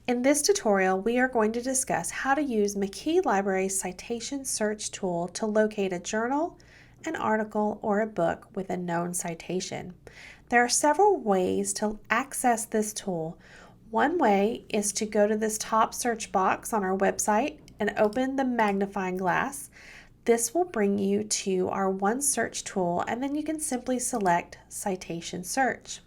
In this tutorial, we are going to discuss how to use McKee Library's citation search tool to locate a journal, an article, or a book with a known citation. There are several ways to access this tool. One way is to go to this top search box on our website and open the magnifying glass. This will bring you to our One Search tool, and then you can simply select Citation Search.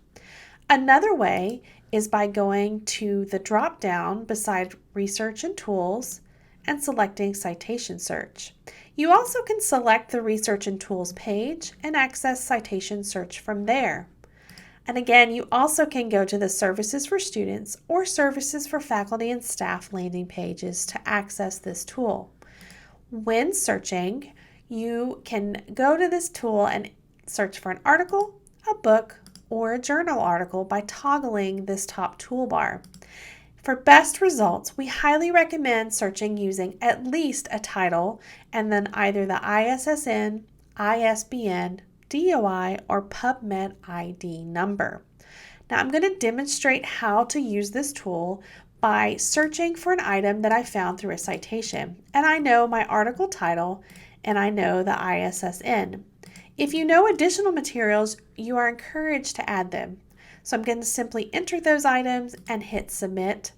Another way is by going to the drop down beside Research and Tools and selecting Citation Search. You also can select the Research and Tools page and access Citation Search from there. And again, you also can go to the Services for Students or Services for Faculty and Staff landing pages to access this tool. When searching, you can go to this tool and search for an article, a book, or a journal article by toggling this top toolbar. For best results, we highly recommend searching using at least a title and then either the ISSN, ISBN, DOI, or PubMed ID number. Now I'm going to demonstrate how to use this tool by searching for an item that I found through a citation, and I know my article title and I know the ISSN. If you know additional materials, you are encouraged to add them. So I'm going to simply enter those items and hit submit.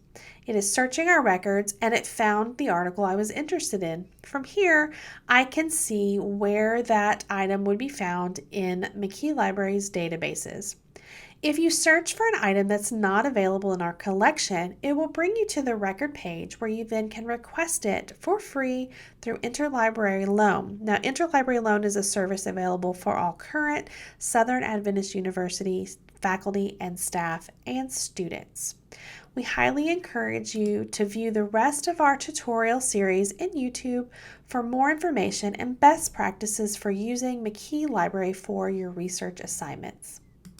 It is searching our records and it found the article I was interested in. From here, I can see where that item would be found in McKee Library's databases. If you search for an item that's not available in our collection, it will bring you to the record page where you then can request it for free through Interlibrary Loan. Now, Interlibrary Loan is a service available for all current Southern Adventist University faculty and staff and students. We highly encourage you to view the rest of our tutorial series in YouTube for more information and best practices for using McKee Library for your research assignments.